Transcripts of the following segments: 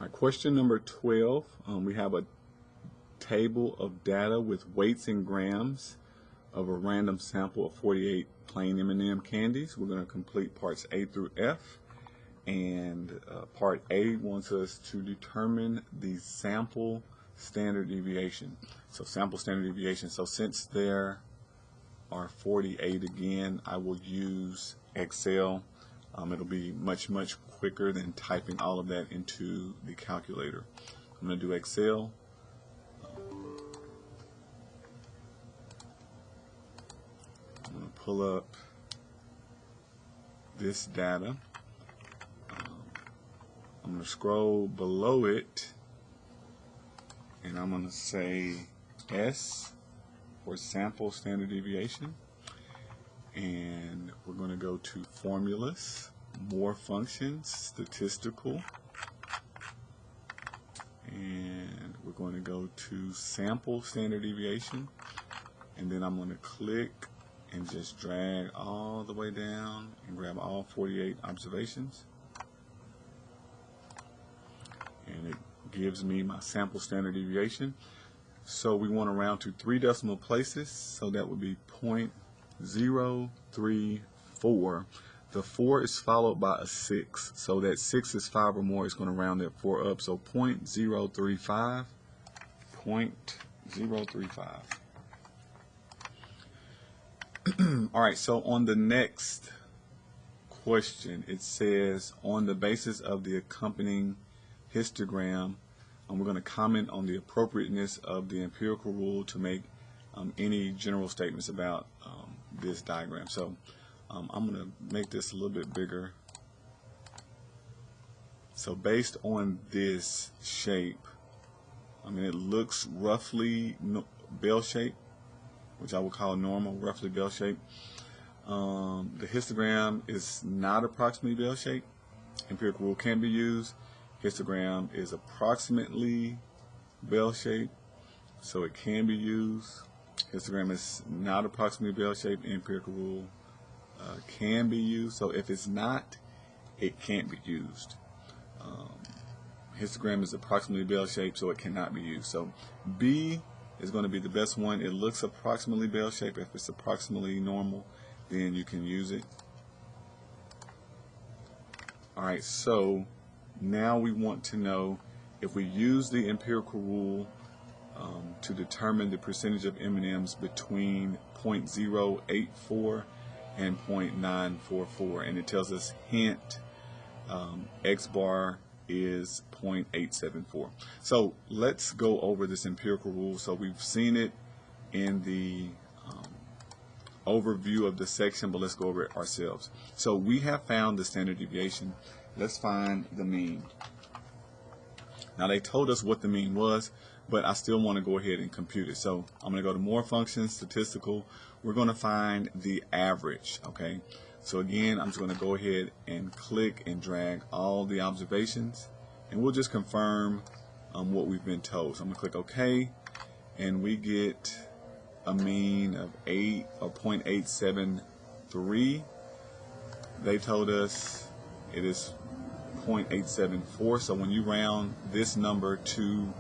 All right, question number 12. We have a table of data with weights in grams of a random sample of 48 plain M&M candies. We're going to complete parts A through F. And part A wants us to determine the sample standard deviation. So sample standard deviation. So since there are 48 again, I will use Excel. It'll be much quicker than typing all of that into the calculator. I'm going to do Excel. I'm going to pull up this data. I'm going to scroll below it, and I'm going to say S for sample standard deviation. And we're going to go to formulas, more functions, statistical, and we're going to go to sample standard deviation, and then I'm going to click and just drag all the way down and grab all 48 observations, and it gives me my sample standard deviation. So we want to round to 3 decimal places, so that would be 0.034. The 4 is followed by a 6, so that 6 is 5 or more. It's going to round that 4 up, so 0.035. 0.035. Alright, so on the next question, it says, on the basis of the accompanying histogram, we're going to comment on the appropriateness of the empirical rule to make any general statements about this diagram. So I'm going to make this a little bit bigger. So based on this shape, it looks roughly bell-shaped, which I would call normal, roughly bell-shaped. The histogram is not approximately bell-shaped. Empirical rule can be used. Histogram is approximately bell-shaped, so it can be used. Histogram is not approximately bell-shaped. Empirical rule can be used. So if it's not, it can't be used. Histogram is approximately bell-shaped, so it cannot be used. So B is going to be the best one. It looks approximately bell-shaped. If it's approximately normal, then you can use it. Alright, so now we want to know if we use the empirical rule to determine the percentage of M&Ms between 0.084 and 0.944, and it tells us hint X bar is 0.874. So let's go over this empirical rule. So we've seen it in the overview of the section, but let's go over it ourselves. So we have found the standard deviation. Let's find the mean. Now they told us what the mean was, but I still want to go ahead and compute it. So I'm going to go to more functions, statistical. We're going to find the average. Okay. So again, I'm just going to go ahead and click and drag all the observations, and we'll just confirm what we've been told. So I'm going to click OK, and we get a mean of 0.873. They told us it is 0.874. So when you round this number to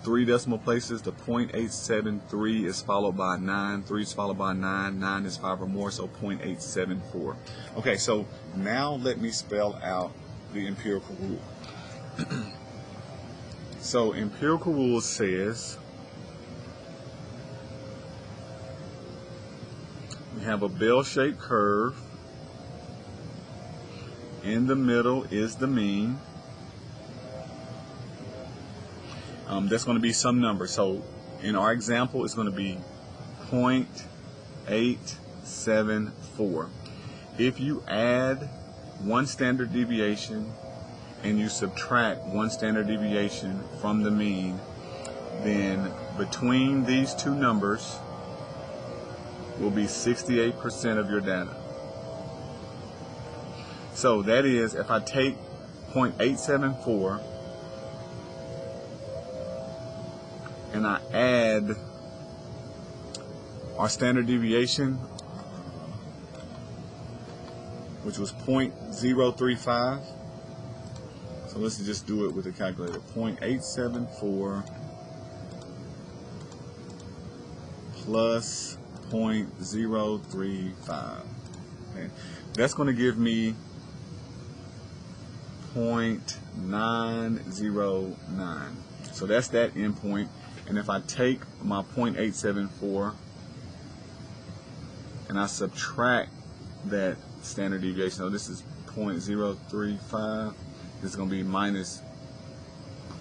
3 decimal places, the 0.873 is followed by 9, 3 is followed by 9, 9 is 5 or more, so 0.874. Okay, so now let me spell out the empirical rule. So empirical rule says we have a bell-shaped curve. In the middle is the mean. That's going to be some number. So in our example, it's going to be 0.874. If you add one standard deviation and you subtract one standard deviation from the mean, then between these two numbers will be 68% of your data. So that is, if I take 0.874 and I add our standard deviation, which was 0.035, so So let's just do it with the calculator. 0.874 plus 0.035. Okay. That's going to give me 0.909. So that's that endpoint. And if I take my 0.874 and I subtract that standard deviation, so this is 0.035, this is going to be minus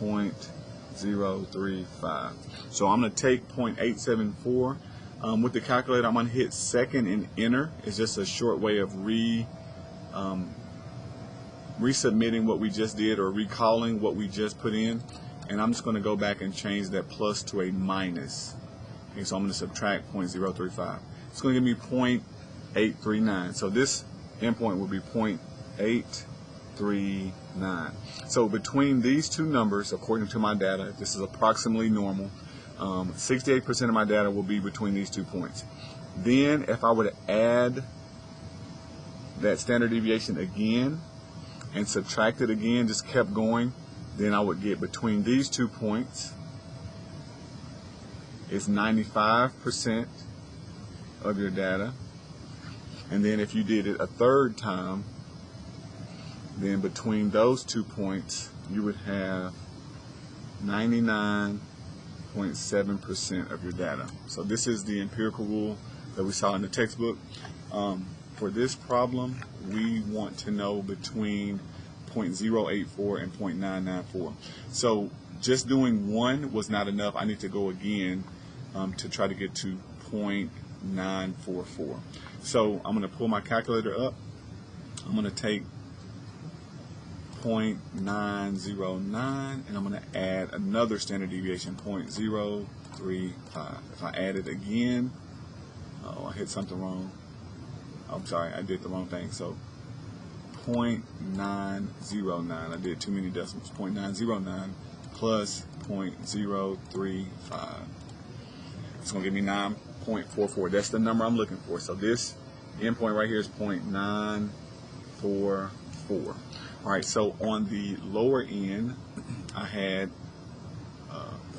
0.035. So I'm going to take 0.874. With the calculator, I'm going to hit second and enter. It's just a short way of resubmitting what we just did, or recalling what we just put in. And I'm just going to go back and change that plus to a minus. Okay, so I'm going to subtract 0.035. It's going to give me 0.839. So this endpoint will be 0.839. So between these two numbers, according to my data, this is approximately normal. 68% of my data will be between these 2 points. Then if I were to add that standard deviation again and subtract it again, just kept going, then I would get between these 2 points is 95% of your data. And then if you did it a third time, then between those 2 points you would have 99.7% of your data. So this is the empirical rule that we saw in the textbook. For this problem, we want to know between 0.084 and 0.994. So just doing one was not enough. I need to go again to try to get to 0.944. So I'm going to pull my calculator up. I'm going to take 0.909 and I'm going to add another standard deviation, 0.035. If I add it again, I hit something wrong. I'm sorry, I did the wrong thing. So 0.909, I did too many decimals. 0.909 plus 0.035. It's going to give me 9.44. That's the number I'm looking for. So this endpoint right here is 0.944. All right, so on the lower end, I had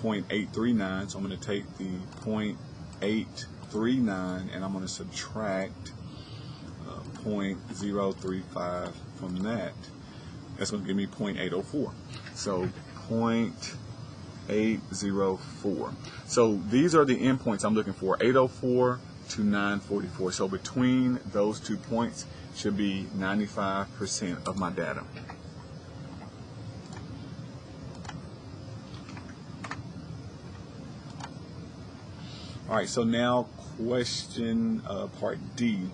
0.839. So I'm going to take the 0.839 and I'm going to subtract 0.035 from that. That's going to give me 0.804. So 0.804. So these are the endpoints I'm looking for, 804 to 944. So between those 2 points should be 95% of my data. All right, so now question part D.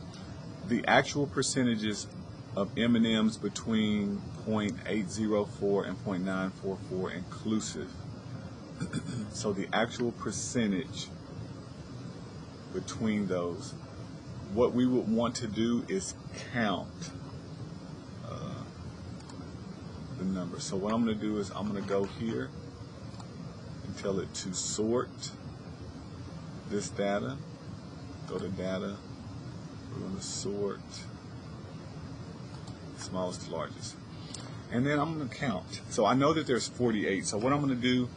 The actual percentages of M&Ms between 0.804 and 0.944 inclusive. So the actual percentage between those. What we would want to do is count the numbers. So what I'm going to do is I'm going to go here and tell it to sort this data. Go to data. We're going to sort smallest to largest. And then I'm going to count. So I know that there's 48. So what I'm going to do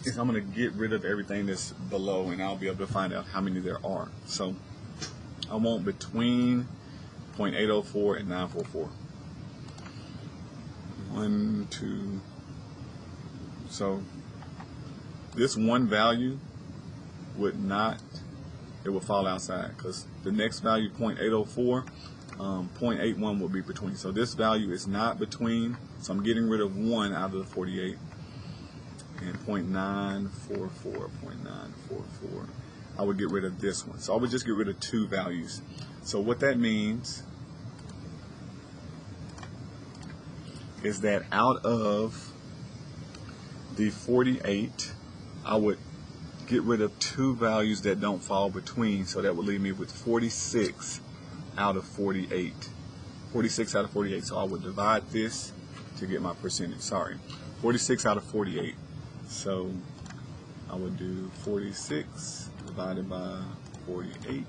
is I'm going to get rid of everything that's below and I'll be able to find out how many there are. So I want between 0.804 and 944. 1, 2. So this one value would not, it will fall outside because the next value, 0.804, 0.81 will be between. So this value is not between, so I'm getting rid of 1 out of the 48. And 0.944, I would get rid of this one. So I would just get rid of 2 values. So what that means is that out of the 48, I would get rid of 2 values that don't fall between, so that would leave me with 46 out of 48. 46 out of 48. So I would divide this to get my percentage. Sorry, 46 out of 48. So I would do 46 divided by 48,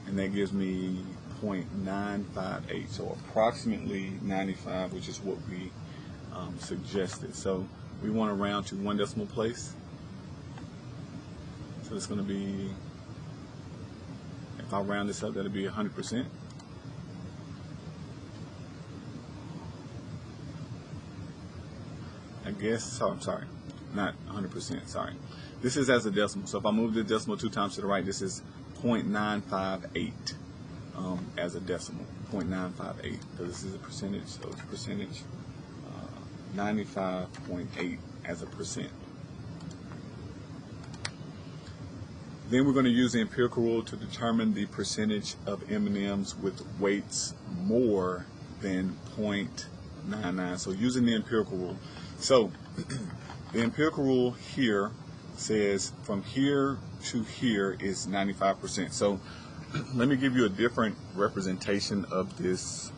and that gives me 0.958. So approximately 95, which is what we suggested. So we want to round to 1 decimal place. So it's going to be, if I round this up, that'll be 100%. I guess, so I'm sorry, not 100%, sorry. This is as a decimal, so if I move the decimal 2 times to the right, this is 0.958 as a decimal, 0.958, so this is a percentage, so it's percentage 95.8 as a percent. Then we're going to use the empirical rule to determine the percentage of M&Ms with weights more than 0.99. So using the empirical rule. So the empirical rule here says from here to here is 95%. So let me give you a different representation of this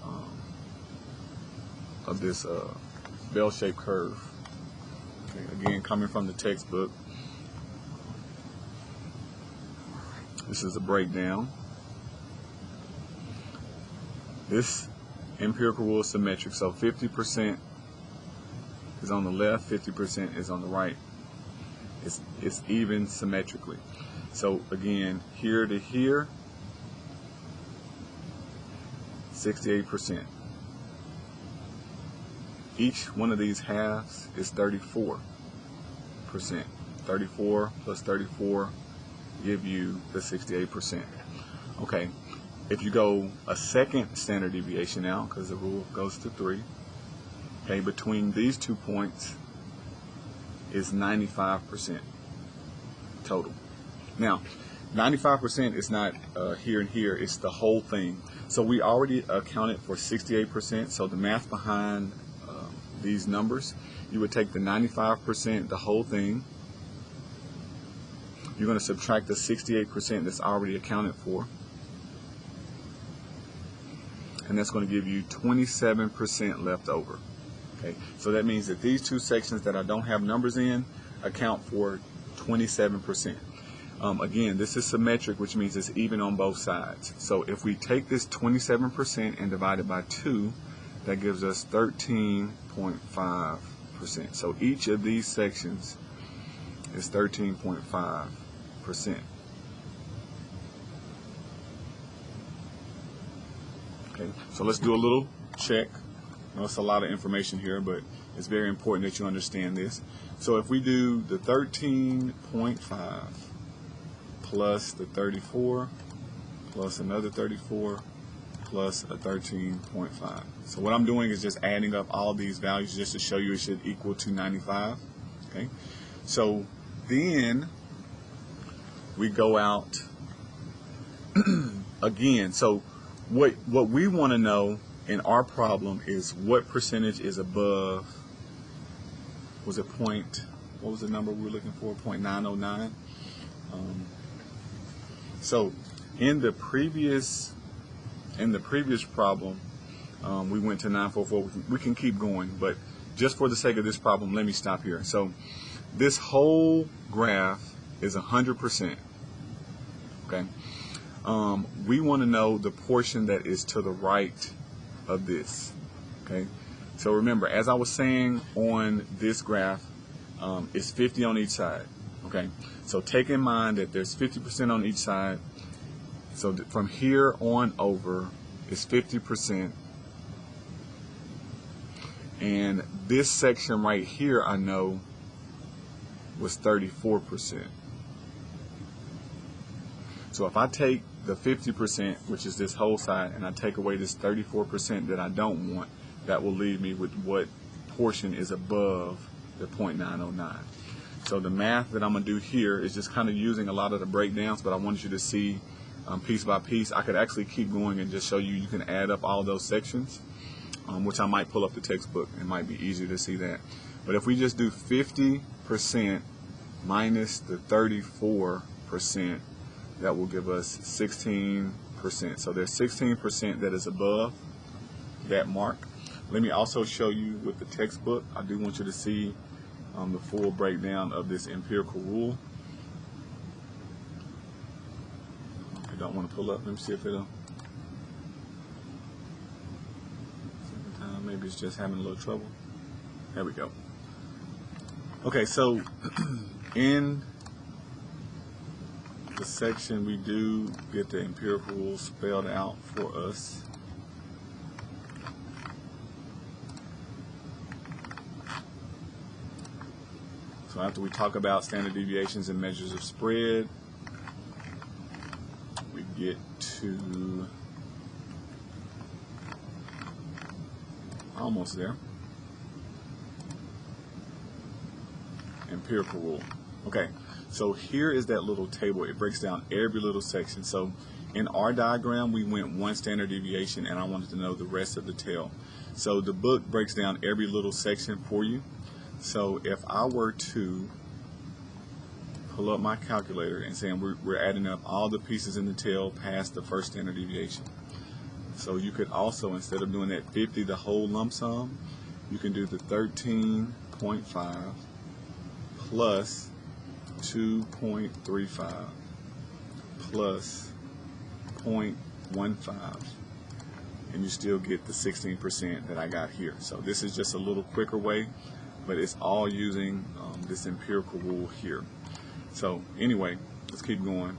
bell-shaped curve. Okay, again, coming from the textbook. This is a breakdown. This empirical rule is symmetric, so 50% is on the left, 50% is on the right. It's even symmetrically. So again, here to here, 68%. Each one of these halves is 34%. 34 plus 34 give you the 68%. Okay, if you go a second standard deviation now, because the rule goes to 3, okay, between these 2 points is 95% total. Now, 95% is not here and here, it's the whole thing. So we already accounted for 68%, so the math behind these numbers, you would take the 95%, the whole thing, you're going to subtract the 68% that's already accounted for, and that's going to give you 27% left over. Okay, so that means that these 2 sections that I don't have numbers in account for 27%. Again, this is symmetric, which means it's even on both sides. So if we take this 27% and divide it by 2, that gives us 13.5%. So each of these sections is 13.5%. Okay, so let's do a little check. I know it's a lot of information here, but it's very important that you understand this. So if we do the 13.5 plus the 34 plus another 34 plus a 13.5. So what I'm doing is just adding up all these values just to show you it should equal to 95. Okay, so then we go out again. So what we want to know in our problem is what percentage is above, was it what was the number we were looking for? 0.909. So in the previous problem, we went to 944. We can keep going, but just for the sake of this problem, let me stop here. So this whole graph is 100%. Okay. We want to know the portion that is to the right of this. Okay. So remember, as I was saying on this graph, it's 50 on each side. Okay. So take in mind that there's 50% on each side. So from here on over is 50%. And this section right here, I know, was 34%. So if I take the 50%, which is this whole side, and I take away this 34% that I don't want, that will leave me with what portion is above the 0.909. So the math that I'm going to do here is just kind of using a lot of the breakdowns, but I want you to see piece by piece. I could actually keep going and just show you can add up all those sections, which I might pull up the textbook. It might be easier to see that. But if we just do 50% minus the 34%, that will give us 16%. So there's 16% that is above that mark. Let me also show you with the textbook. I do want you to see the full breakdown of this empirical rule. I don't want to pull up. Let me see if it'll. Second time, maybe it's just having a little trouble. There we go. Okay, so in the section we do get the empirical rules spelled out for us. So after we talk about standard deviations and measures of spread, we get to almost there. Empirical rule. Okay, so here is that little table. It breaks down every little section. So in our diagram, we went one standard deviation, and I wanted to know the rest of the tail. So the book breaks down every little section for you. So if I were to pull up my calculator and saying we're adding up all the pieces in the tail past the first standard deviation. So you could also, instead of doing that 50, the whole lump sum, you can do the 13.5 plus 2.35 plus 0.15, and you still get the 16% that I got here. So this is just a little quicker way, but it's all using this empirical rule here. So anyway, let's keep going.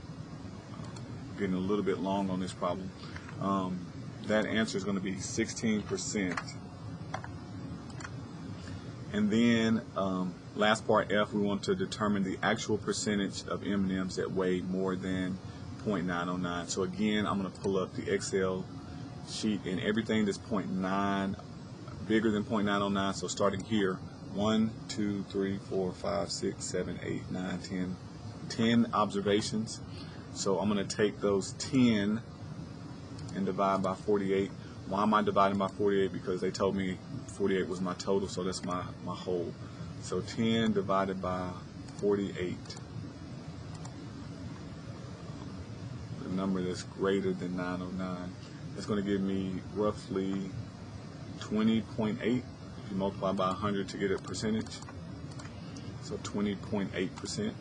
Getting a little bit long on this problem. That answer is going to be 16%. And then last part F, we want to determine the actual percentage of M&Ms that weigh more than 0.909. So again, I'm going to pull up the Excel sheet, and everything that's 0.9 bigger than 0.909. So starting here, 1, 2, 3, 4, 5, 6, 7, 8, 9, 10 observations. So I'm going to take those 10 and divide by 48. Why am I dividing by 48? Because they told me 48 was my total, so that's my whole. So 10 divided by 48. The number that's greater than 909. That's going to give me roughly 20.8 if you multiply by 100 to get a percentage. So 20.8%.